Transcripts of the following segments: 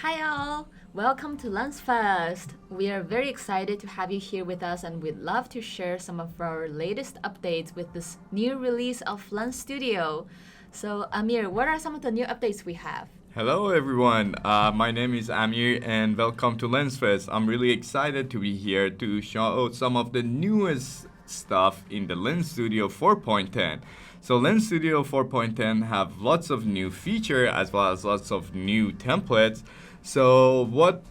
Hi all! Welcome to Lens Fest. We are very excited to have you here with us and we'd love to share some of our latest updates with this new release of Lens Studio. So Amir, what are some of the new updates we have? Hello everyone, my name is Amir and welcome to LensFest. I'm really excited to be here to show some of the newest stuff in the Lens Studio 4.10. So Lens Studio 4.10 have lots of new features as well as lots of new templates. So what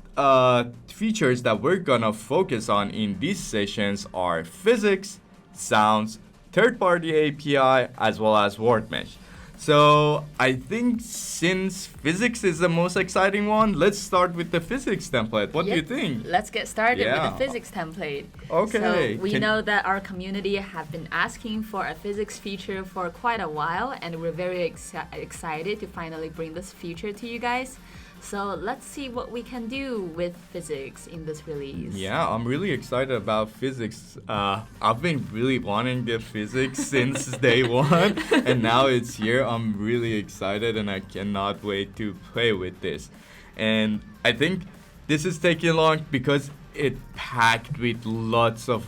features that we're gonna focus on in these sessions are physics, sounds, third-party API, as well as word mesh. So I think since physics is the most exciting one, let's start with the physics template. What do you think? Let's get started with the physics template. Okay. So we know that our community have been asking for a physics feature for quite a while, and we're very excited to finally bring this feature to you guys. So let's see what we can do with physics in this release. Yeah, I'm really excited about physics. I've been really wanting the physics since day one, and now it's here. I'm really excited, and I cannot wait to play with this. And I think this is taking long because it packed with lots of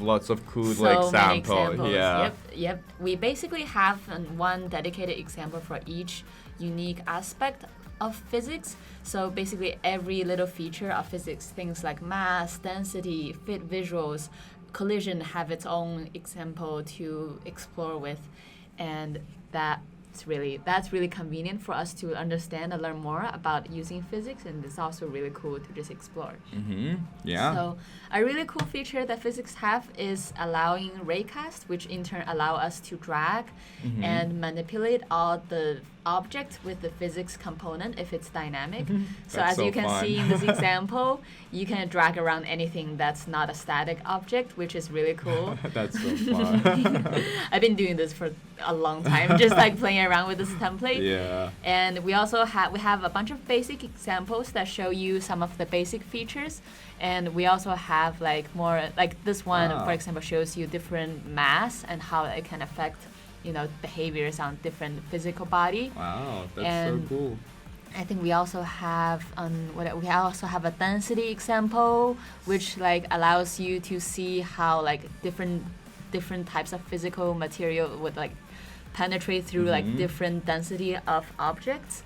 cool So many examples. examples. Yeah. Yep. We basically have one dedicated example for each unique aspect of physics. So basically every little feature of physics, things like mass, density, fit visuals, collision have its own example to explore with, and that's really convenient for us to understand and learn more about using physics, and it's also really cool to just explore. Yeah. So a really cool feature that physics have is allowing raycast, which in turn allow us to drag and manipulate all the object with the physics component if it's dynamic. So That's as so you can fun. see in this example, you can drag around anything that's not a static object, which is really cool. That's so fun. I've been doing this for a long time, just like playing around with this template. Yeah. And we also have a bunch of basic examples that show you some of the basic features. And we also have like more, like this one, for example, shows you different mass and how it can affect, behaviors on different physical body. Wow, that's And so cool. I think we also have a density example, which like allows you to see how like different types of physical material would like penetrate through like different density of objects.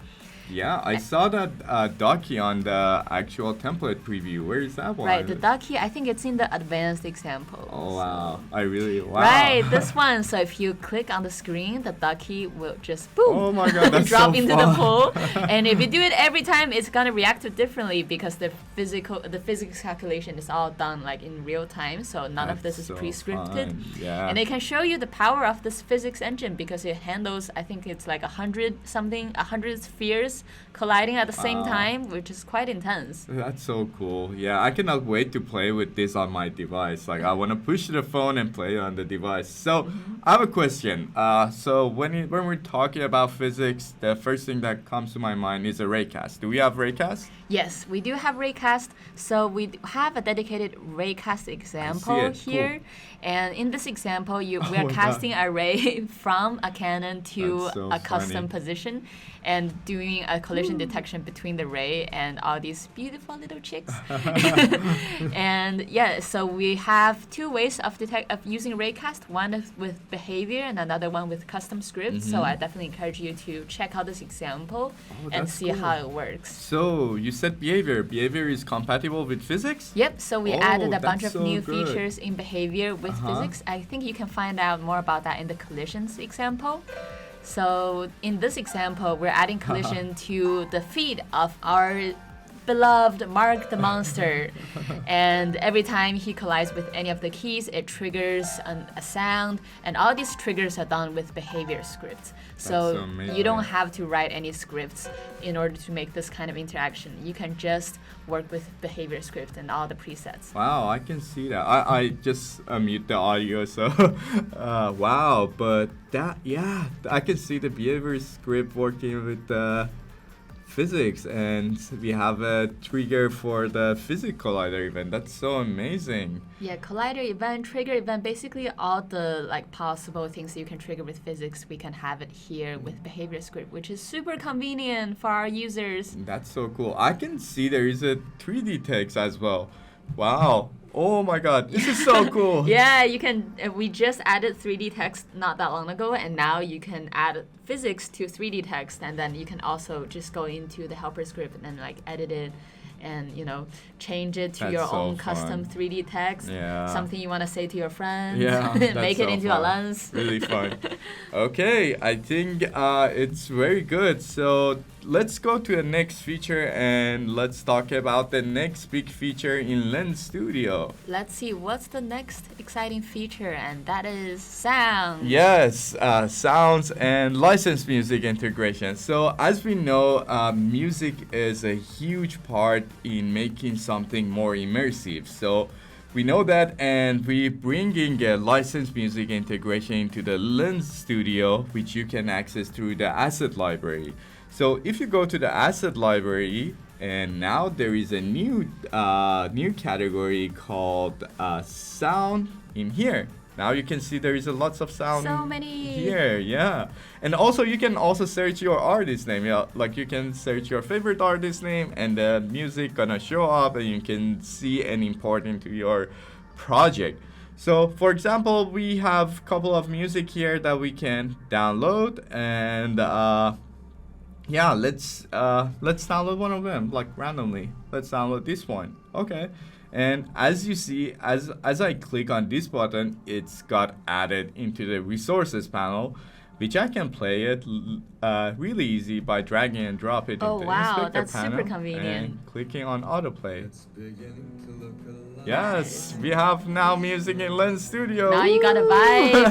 Yeah, I saw that docky on the actual template preview. Where is that one? Right, the ducky, I think it's in the advanced example. Oh, wow. Wow. Right, this one. So if you click on the screen, the ducky will just boom. Oh my God, that's drop so into fun. the pool. And if you do it every time, it's gonna react differently because the physics calculation is all done like in real time. So none of this is so pre-scripted. fun. Yeah. And it can show you the power of this physics engine because it handles, I think it's like 100 spheres colliding at the same time, which is quite intense. That's so cool. Yeah, I cannot wait to play with this on my device. Like, I want to push the phone and play on the device. So, I have a question. So when we're talking about physics, the first thing that comes to my mind is a raycast. Do we have raycast? Yes, we do have raycast. So we have a dedicated raycast example here. Cool. And in this example, we're my God. casting a ray from a cannon to That's so a custom funny. position and doing a collision detection between the ray and all these beautiful little chicks. And yeah, so we have two ways of using raycast. One is with behavior and another one with custom scripts. So I definitely encourage you to check out this example and that's see cool. how it works. So, you said behavior. Behavior is compatible with physics? Yep, so we added a bunch that's of so new good. features in behavior with physics. I think you can find out more about that in the collisions example. So in this example, we're adding collision to the feet of our beloved Mark the Monster. And every time he collides with any of the keys, it triggers a sound. And all these triggers are done with behavior scripts. So so amazing. you don't have to write any scripts in order to make this kind of interaction. You can just work with behavior script and all the presets. Wow, I can see that. I just mute the audio, so wow. But I can see the behavior script working with the physics, and we have a trigger for the physics collider event. That's so amazing. Yeah, collider event, trigger event, basically all the like possible things you can trigger with physics, we can have it here with behavior script, which is super convenient for our users. That's so cool. I can see there is a 3D text as well. Wow. Oh my god, this is so cool. Yeah, you can. We just added 3D text not that long ago, and now you can add physics to 3D text, and then you can also just go into the helper script and like edit it, and change it to That's your so own fun. custom 3D text. Yeah. Something you want to say to your friends. Yeah, make that's it so into fun. a lens. Really fun. Okay, I think it's very good. So let's go to the next feature and let's talk about the next big feature in Lens Studio. Let's see what's the next exciting feature, and that is sound. Yes, sounds and licensed music integration. So as we know, music is a huge part in making something more immersive. So we know that, and we're bringing a licensed music integration into the Lens Studio, which you can access through the asset library. So if you go to the asset library, and now there is a new category called sound in here. Now you can see there is a lots of sound So many. here, yeah. And also you can also search your artist name. Yeah, like you can search your favorite artist name, and the music gonna show up, and you can see and import into your project. So for example, we have a couple of music here that we can download, and yeah, let's download one of them, like randomly. Let's download this one. Okay. And as you see, as I click on this button, it's got added into the resources panel, which I can play it really easy by dragging and drop it Oh, into the wow, inspector that's panel super convenient. and clicking on autoplay. Yes, we have now music in Lens Studio. Now you got a vibe.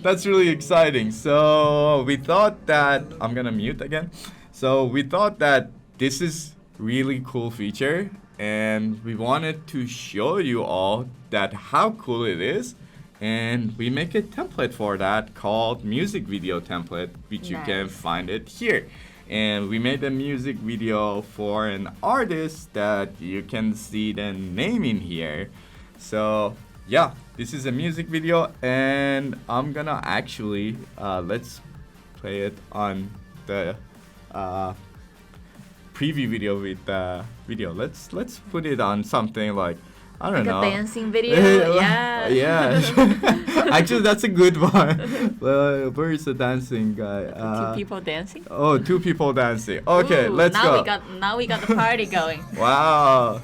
That's really exciting. So we thought that I'm gonna mute again. So we thought that this is really cool feature, and we wanted to show you all that how cool it is, and we make a template for that called music video template, which you can Nice. find it here. And we made a music video for an artist that you can see the name in here. So yeah, this is a music video, and I'm gonna actually let's play it on the preview video with the video. Let's put it on something like, I don't know. Like a dancing video, yeah. Yeah. Actually, that's a good one. Where is the dancing guy? Two people dancing. Oh, two people dancing. Okay, Ooh, let's now go. Now we got the party going. Wow.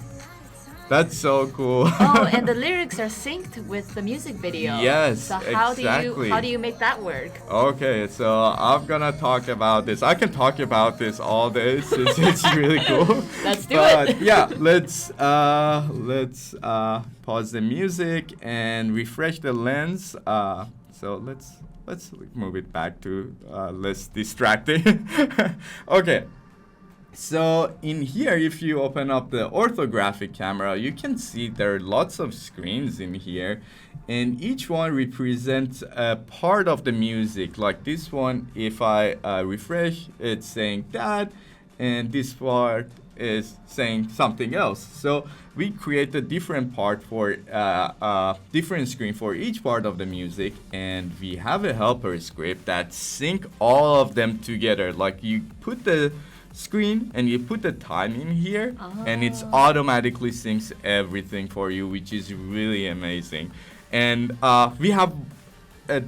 That's so cool. Oh, and the lyrics are synced with the music video. Yes, So how exactly. do you make that work? Okay, so I'm gonna talk about this. I can talk about this all day since it's really cool. Let's do But it. yeah, let's pause the music and refresh the lens. So let's move it back to less distracting. Okay. So in here, if you open up the orthographic camera, you can see there are lots of screens in here, and each one represents a part of the music. Like this one, if I refresh, it's saying that, and this part is saying something else. So we create a different part for different screen for each part of the music, and we have a helper script that sync all of them together. Like you put the screen and you put the time in here, and it's automatically syncs everything for you, which is really amazing. And we have a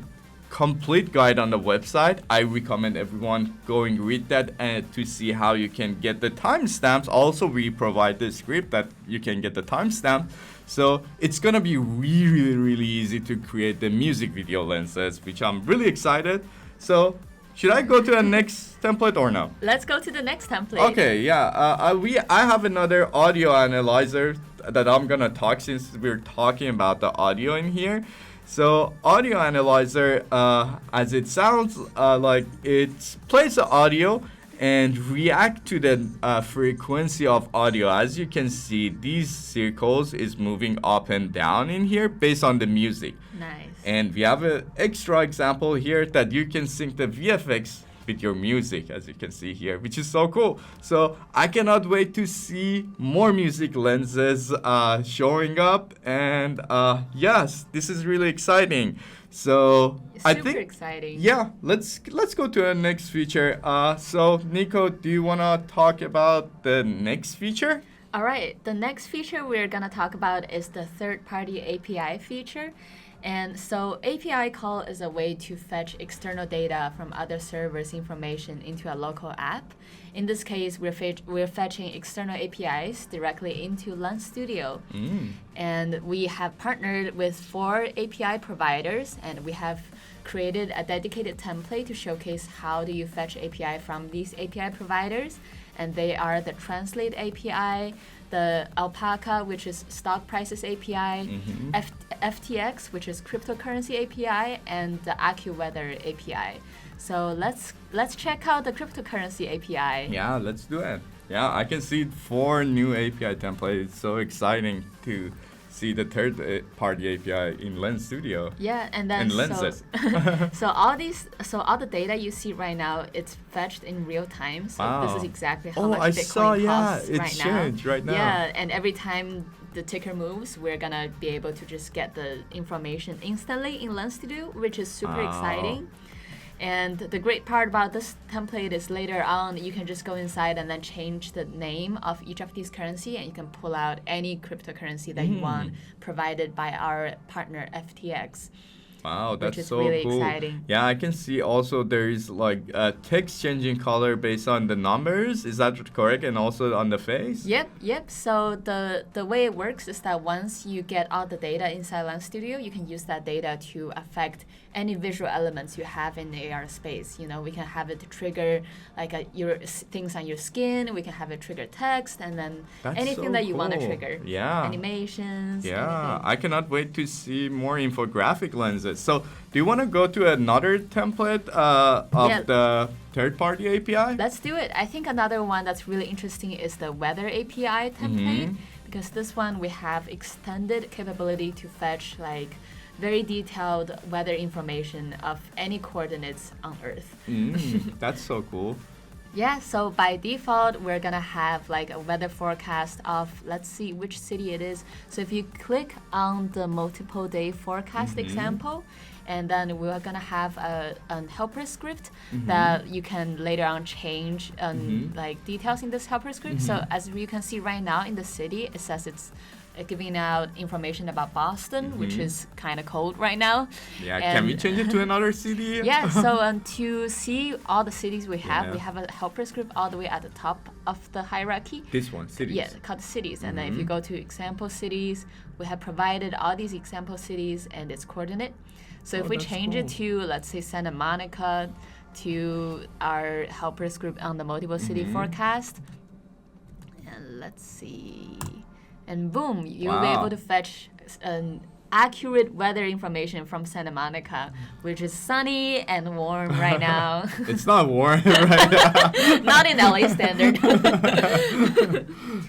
complete guide on the website. I recommend everyone going read that and to see how you can get the timestamps. Also, we provide the script that you can get the timestamp. So it's gonna be really easy to create the music video lenses, which I'm really excited. So should I go to the next template or no? Let's go to the next template. Okay, yeah. I have another audio analyzer that I'm gonna talk since we're talking about the audio in here. So audio analyzer, as it sounds, like it plays the audio and react to the frequency of audio. As you can see, these circles is moving up and down in here based on the music. Nice. And we have an extra example here that you can sync the VFX with your music, as you can see here, which is so cool. So I cannot wait to see more music lenses showing up. And yes, this is really exciting. So I think exciting. Yeah, let's go to the next feature. So Nico, do you wanna talk about the next feature? All right, the next feature we're gonna talk about is the third-party API feature. And so API call is a way to fetch external data from other servers' information into a local app. In this case, we're fetching external APIs directly into Lens Studio. And we have partnered with 4 API providers, and we have created a dedicated template to showcase how do you fetch API from these API providers. And they are the Translate API, the Alpaca, which is stock prices API, FTX, which is cryptocurrency API, and the AccuWeather API. So let's check out the cryptocurrency API. Yeah, let's do it. Yeah, I can see 4 new API templates. It's so exciting to see the third-party API in Lens Studio. Yeah, and then lenses. So all the data you see right now, it's fetched in real time. So this is exactly how much Bitcoin costs it's changed right now. Yeah, and every time the ticker moves, we're gonna be able to just get the information instantly in Lens Studio, which is super exciting. And the great part about this template is later on, you can just go inside and then change the name of each of these currency, and you can pull out any cryptocurrency that you want, provided by our partner FTX. Wow, that's which is so really cool. exciting. Yeah, I can see also there is like text changing color based on the numbers. Is that correct? And also on the face? Yep. So the way it works is that once you get all the data inside Lens Studio, you can use that data to affect any visual elements you have in the AR space. You know, we can have it to trigger like your things on your skin. We can have it trigger text, and then anything that you want to trigger. Yeah. Animations. Yeah, anything. I cannot wait to see more infographic lenses. So, do you want to go to another template of the third-party API? Let's do it. I think another one that's really interesting is the weather API template, because this one we have extended capability to fetch like very detailed weather information of any coordinates on Earth. That's so cool. Yeah, so by default, we're gonna have like a weather forecast of, let's see which city it is. So if you click on the multiple day forecast example, and then we're gonna have a helper script that you can later on change like details in this helper script. So as you can see right now in the city, it says it's giving out information about Boston, which is kind of cold right now. Yeah, can we change it to another city? Yeah, so to see all the cities we have a helper script all the way at the top of the hierarchy. This one, cities. Yeah, called cities. And then if you go to example cities, we have provided all these example cities and its coordinate. So if we change it to, let's say, Santa Monica, to our helper script on the multiple city forecast, and let's see. And boom, you'll be able to fetch an accurate weather information from Santa Monica, which is sunny and warm right now. It's not warm right now. Not in LA standard.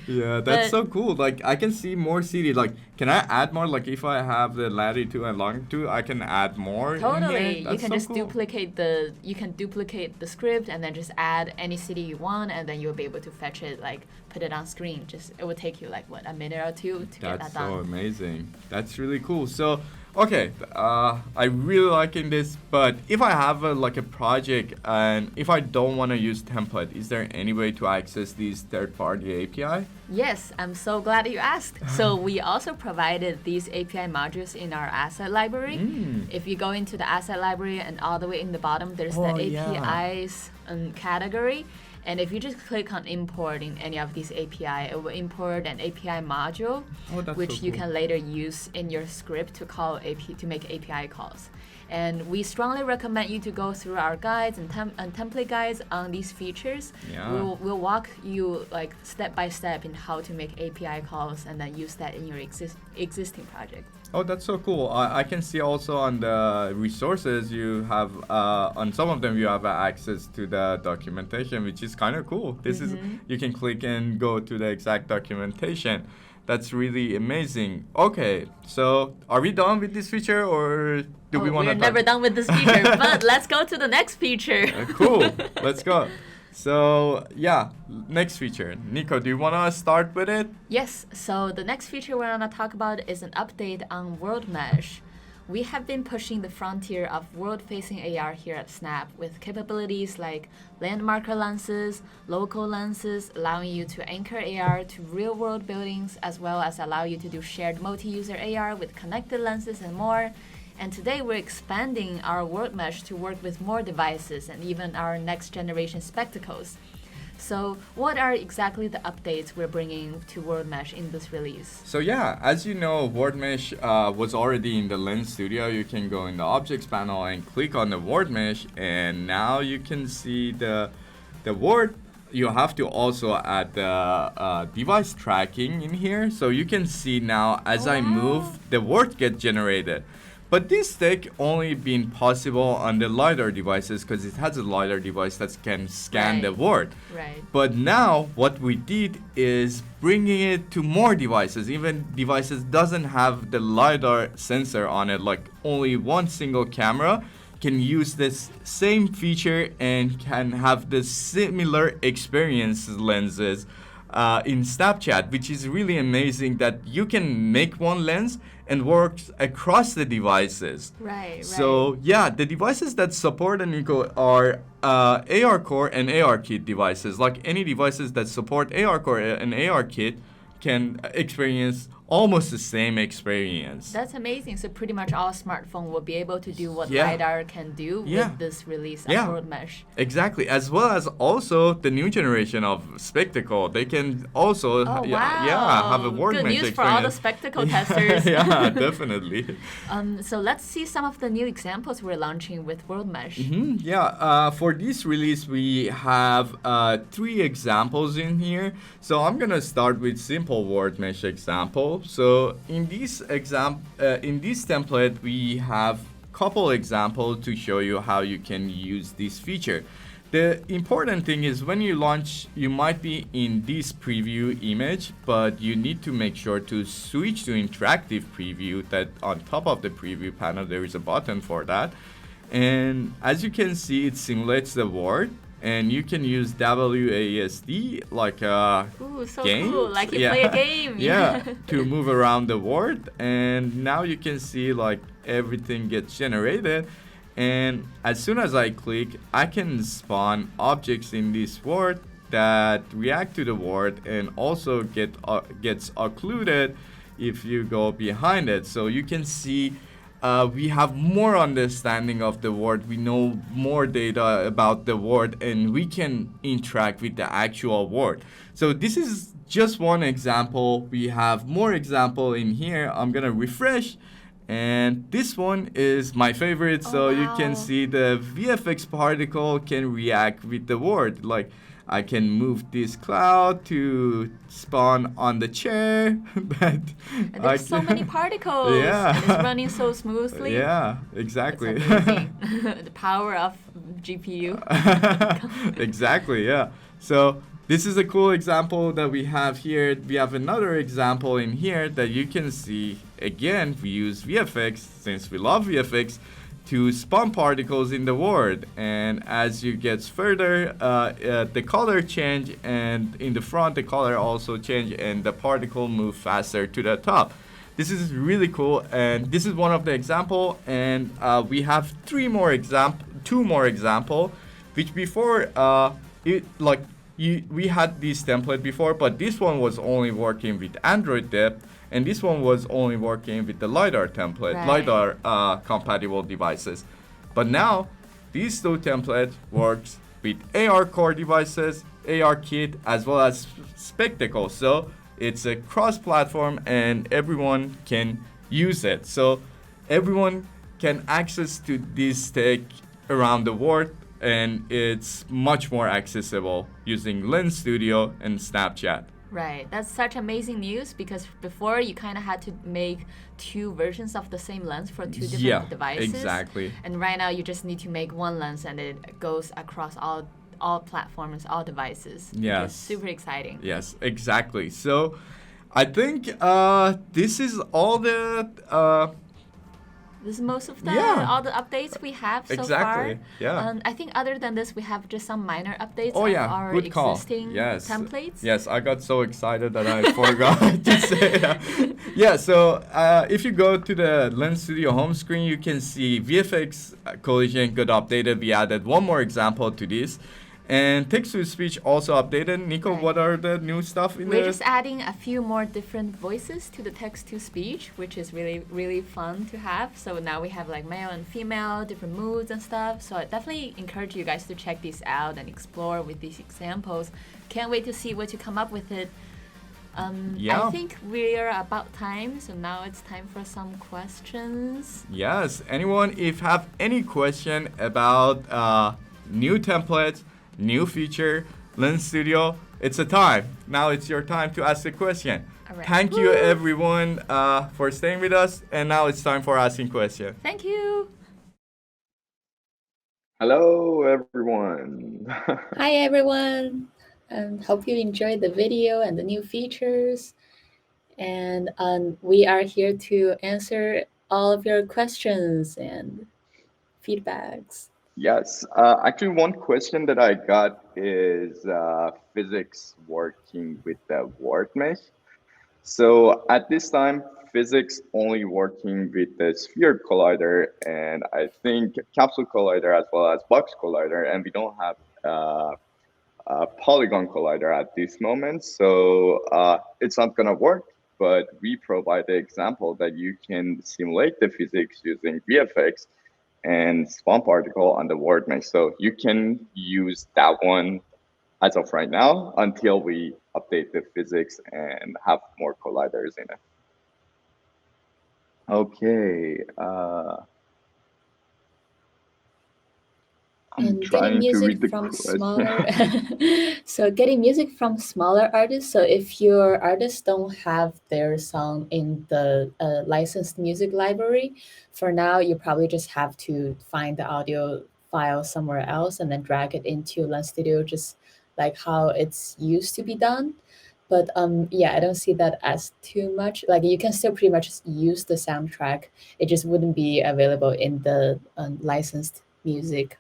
Yeah, that's so cool. Like, I can see more cities. Like, can I add more? Like, if I have the latitude and longitude, I can add more. Totally. You can so just cool. duplicate the script and then just add any city you want, and then you'll be able to fetch it, like put it on screen. It would take you like what, a minute or two to get that done. That's so amazing. That's really cool. So, okay, I really liking this, but if I have like a project and if I don't want to use template, is there any way to access these third-party API? Yes, I'm so glad you asked. So we also provided these API modules in our asset library. If you go into the asset library and all the way in the bottom, there's the APIs category. And if you just click on import in any of these API, it will import an API module, which you can later use in your script to make API calls. And we strongly recommend you to go through our guides and template guides on these features. Yeah. We'll walk you like step by step in how to make API calls and then use that in your existing project. Oh, that's so cool. I can see also on the resources you have, on some of them you have access to the documentation, which is kind of cool. This is, you can click and go to the exact documentation. That's really amazing. Okay, so are we done with this feature, or do we want to? We're never done with this feature, but let's go to the next feature. Cool. Let's go. So yeah, next feature. Nico, do you want to start with it? Yes, so the next feature we're going to talk about is an update on World Mesh. We have been pushing the frontier of world-facing AR here at Snap with capabilities like landmarker lenses, local lenses, allowing you to anchor AR to real-world buildings, as well as allow you to do shared multi-user AR with connected lenses and more. And today we're expanding our World Mesh to work with more devices and even our next-generation spectacles. So what are exactly the updates we're bringing to World Mesh in this release? So yeah, as you know, World Mesh was already in the Lens Studio. You can go in the Objects panel and click on the World Mesh, and now you can see the word. You have to also add the device tracking in here, so you can see now as I move, the word gets generated. But this tech only been possible on the LiDAR devices because it has a LiDAR device that can scan the word. Right. But now what we did is bringing it to more devices. Even devices doesn't have the LiDAR sensor on it, like only one single camera can use this same feature and can have the similar experience lenses in Snapchat, which is really amazing that you can make one lens and works across the devices. Right. So yeah, the devices that support Nico are AR Core and AR Kit devices. Like any devices that support AR Core and AR Kit can experience almost the same experience. That's amazing. So pretty much all smartphone will be able to do what LiDAR can do with this release of World Mesh. Exactly, as well as also the new generation of spectacle. They can also have a World Mesh experience. Good news for all the spectacle testers. Yeah, definitely. So let's see some of the new examples we're launching with World Mesh. For this release, we have 3 examples in here. So I'm gonna start with simple World Mesh example. So in this template, we have couple examples to show you how you can use this feature. The important thing is when you launch, you might be in this preview image, but you need to make sure to switch to interactive preview. That on top of the preview panel, there is a button for that. And as you can see, it simulates the word. And you can use WASD like a game. Cool, like you play a game. To move around the word. And now you can see like everything gets generated. And as soon as I click, I can spawn objects in this word that react to the word and also gets occluded if you go behind it. So you can see we have more understanding of the word. We know more data about the word, and we can interact with the actual word. So this is just one example. We have more example in here. I'm gonna refresh, and this one is my favorite. You can see the VFX particle can react with the word. Like I can move this cloud to spawn on the chair. And there's so many particles. And it's running so smoothly. Yeah, exactly. It's amazing. The power of GPU. Exactly, yeah. So this is a cool example that we have here. We have another example in here that you can see. Again, we use VFX since we love VFX to spawn particles in the word, and as you get further, the color change, and in the front the color also change, and the particle move faster to the top. This is really cool, and this is one of the example, and we have two more example, which before we had this template before, but this one was only working with Android depth. And this one was only working with the LiDAR template, LiDAR compatible devices. But now, these 2 templates works with AR Core devices, AR Kit, as well as Spectacle. So it's a cross-platform and everyone can use it. So everyone can access to this tech around the world, and it's much more accessible using Lens Studio and Snapchat. Right, that's such amazing news because before you kind of had to make 2 versions of the same lens for 2 different devices. Exactly. And right now you just need to make one lens and it goes across all platforms, all devices. Yes. It's super exciting. Yes, exactly. So I think this is all the This is most of the yeah, all the updates we have so exactly. far. Yeah. I think other than this, we have just some minor updates Oh of yeah, our good call. existing Yes. templates. Yes, I got so excited that I forgot to say that. Yeah, so if you go to the Lens Studio home screen, you can see VFX collision got updated. We added one more example to this. And text-to-speech also updated. Nico, Right. what are the new stuff in We're the... just adding a few more different voices to the text to speech, which is really fun to have. So now we have like male and female, different moods and stuff. So I definitely encourage you guys to check these out and explore with these examples. Can't wait to see what you come up with it. Yeah. I think we're about time, so now it's time for some questions. Yes, anyone, if have any question about new templates, new feature, Lens Studio, it's a time. Now it's your time to ask the question. All right. Thank you Woo! everyone for staying with us, and now it's time for asking question. Thank you. Hello, everyone. Hi everyone, hope you enjoyed the video and the new features. And we are here to answer all of your questions and feedbacks. Yes, actually, one question that I got is physics working with the word mesh. So at this time, physics only working with the sphere collider, and I think capsule collider as well as box collider, and we don't have a polygon collider at this moment. So it's not gonna work, but we provide the example that you can simulate the physics using VFX and spawn particle on the word mesh. So you can use that one as of right now until we update the physics and have more colliders in it. Okay. I'm And getting trying to read music the from question. smaller so getting music from smaller artists. So if your artists don't have their song in the licensed music library, for now you probably just have to find the audio file somewhere else and then drag it into Lens Studio, just like how it's used to be done. But yeah, I don't see that as too much. Like you can still pretty much use the soundtrack. It just wouldn't be available in the licensed music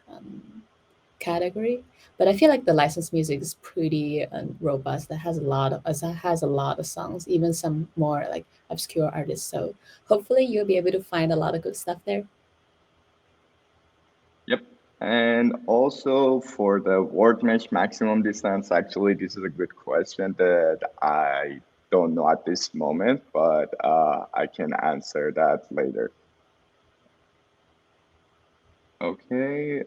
category. But I feel like the licensed music is pretty robust. That has a lot of songs, even some more like obscure artists. So hopefully you'll be able to find a lot of good stuff there. Yep. And also for the word mesh maximum distance, actually, this is a good question that I don't know at this moment, but I can answer that later. Okay.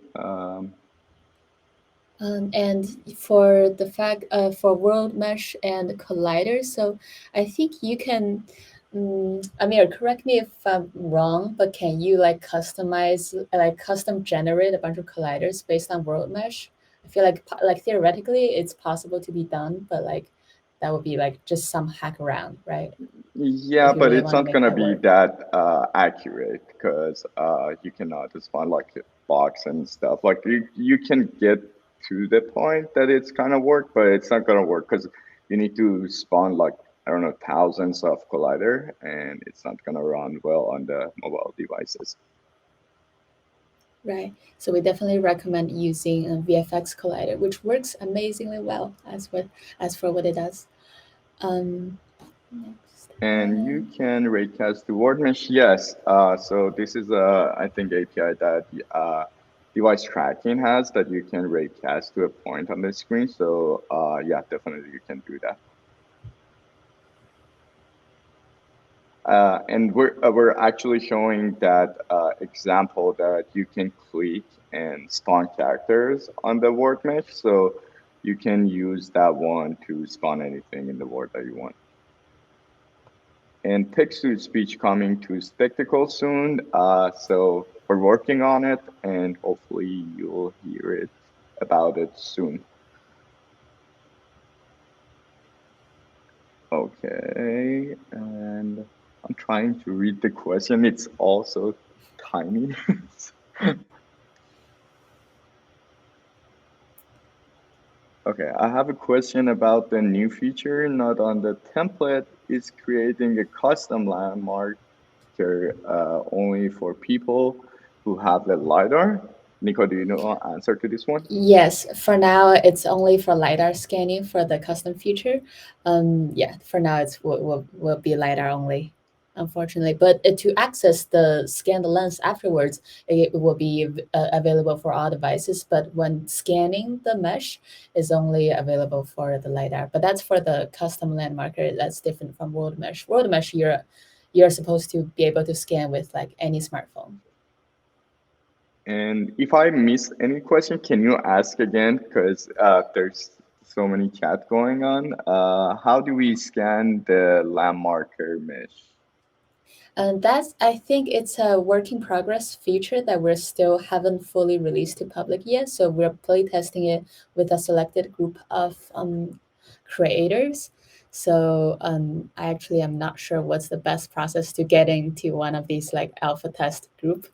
And for the fact for world mesh and colliders, so I think you can. Amir, correct me if I'm wrong, but can you like customize, like custom generate a bunch of colliders based on world mesh? I feel like theoretically it's possible to be done, but like that would be like just some hack around, right? Yeah, If you but really it's want to not make gonna that be work. that accurate because you cannot spawn like a box and stuff. Like you can get to the point that it's kind of work, but it's not gonna work because you need to spawn like I don't know thousands of collider, and it's not gonna run well on the mobile devices. Right. So we definitely recommend using a VFX Collider, which works amazingly well as for what it does. Next. And you can raycast to word mesh. Yes. So this is I think API that device tracking has that you can raycast to a point on the screen. So yeah, definitely you can do that. And we're actually showing that example that you can click and spawn characters on the word mesh. So you can use that one to spawn anything in the word that you want. And text-to-speech coming to Spectacle soon. So we're working on it, and hopefully you'll hear it about it soon. Okay, and I'm trying to read the question. It's also tiny. Okay, I have a question about the new feature, not on the template. Is creating a custom landmarker only for people who have the LiDAR? Nico, do you know answer to this one? Yes, for now it's only for LiDAR scanning for the custom feature. Yeah, for now it's will be LiDAR only, unfortunately. But to access the scan the lens afterwards, it will be available for all devices. But when scanning the mesh, is only available for the LiDAR. But that's for the custom landmarker. That's different from world mesh. World mesh, you're supposed to be able to scan with like any smartphone. And if I missed any question, can you ask again? Because there's so many chat going on. How do we scan the landmarker mesh? And that's, I think it's a work in progress feature that we're still haven't fully released to public yet. So we're playtesting it with a selected group of creators. So I actually am not sure what's the best process to get into one of these like alpha test group,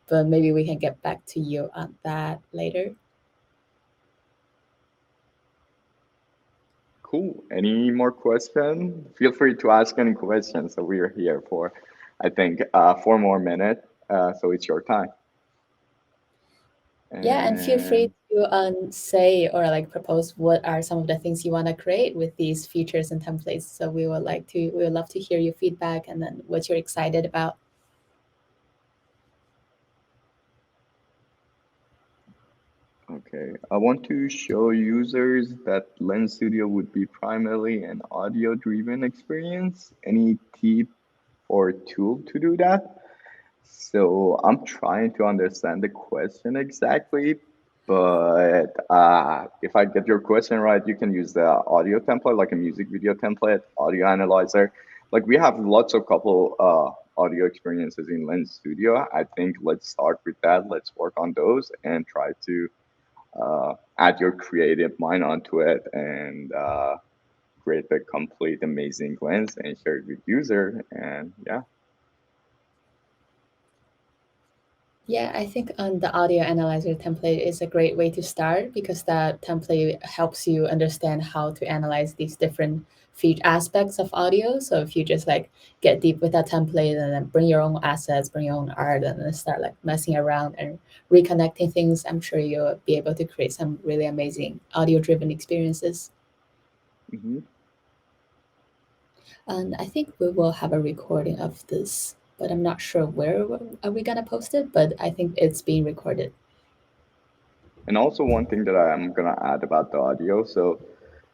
but maybe we can get back to you on that later. Cool. Any more questions? Feel free to ask any questions. So we are here for, I think, 4 more minutes. So it's your time. Yeah, and feel free And to say or like propose what are some of the things you want to create with these features and templates. So we would love to hear your feedback and then what you're excited about. okay, I want to show users that Lens Studio would be primarily an audio-driven experience. Any tip or tool to do that? So I'm trying to understand the question exactly, but if I get your question right, you can use the audio template, like a music video template, audio analyzer. Like we have lots of couple audio experiences in Lens Studio. I think let's start with that. Let's work on those and try to add your creative mind onto it and create a complete amazing lens and share it with user. And yeah. Yeah, I think the audio analyzer template is a great way to start because that template helps you understand how to analyze these different aspects of audio. So if you just like get deep with that template and then bring your own assets, bring your own art, and then start like messing around and reconnecting things, I'm sure you'll be able to create some really amazing audio-driven experiences. Mm-hmm. And I think we will have a recording of this, but I'm not sure where are we gonna post it. But I think it's being recorded. And also one thing that I'm gonna add about the audio. So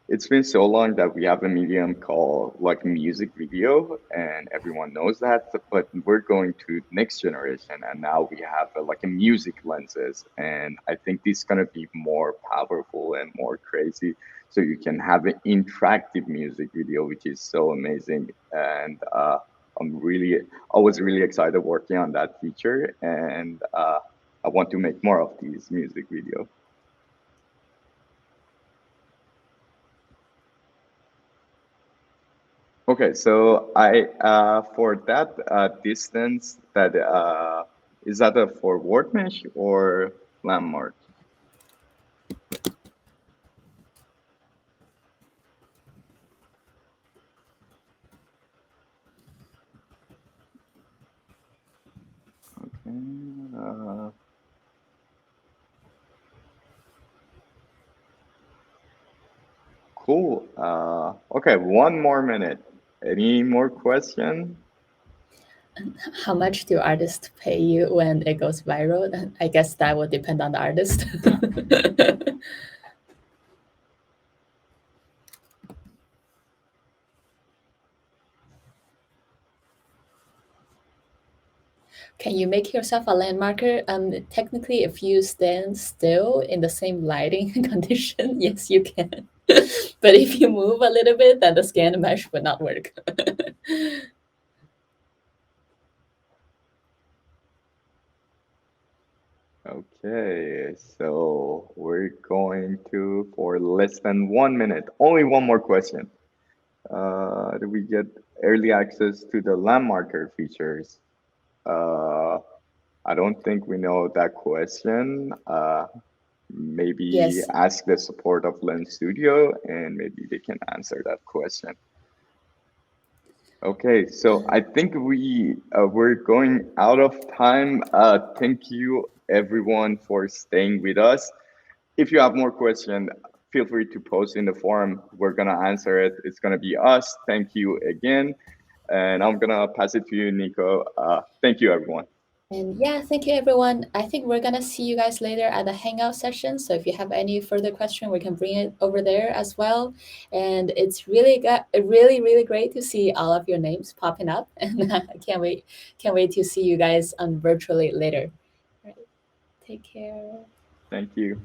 it's been so long that we have a medium called like music video, and everyone knows that. But we're going to next generation, and now we have like a music lenses, and I think this is gonna be more powerful and more crazy. So you can have an interactive music video, which is so amazing. And I was really excited working on that feature, and I want to make more of these music videos. Okay, so I for that distance that is that a for word mesh or landmark? Okay, cool. Okay, 1 more minute. Any more question? How much do artists pay you when it goes viral? I guess that would depend on the artist. Can you make yourself a landmarker? Technically, if you stand still in the same lighting condition, yes, you can. But if you move a little bit, then the scan mesh would not work. Okay, so we're going to for less than 1 minute. Only one more question. Do we get early access to the landmarker features? Uh, I don't think we know that question. maybe Yes. ask the support of Lens Studio, and maybe they can answer that question. Okay, so I think we're going out of time. Thank you everyone for staying with us. If you have more questions, feel free to post in the forum. We're gonna answer it. It's gonna be us. Thank you again, and I'm gonna pass it to you, Nico. Thank you, everyone. And yeah, thank you everyone. I think we're gonna see you guys later at the hangout session. So if you have any further question, we can bring it over there as well. And it's really great to see all of your names popping up, and I can't wait to see you guys virtually later. All right, take care. Thank you.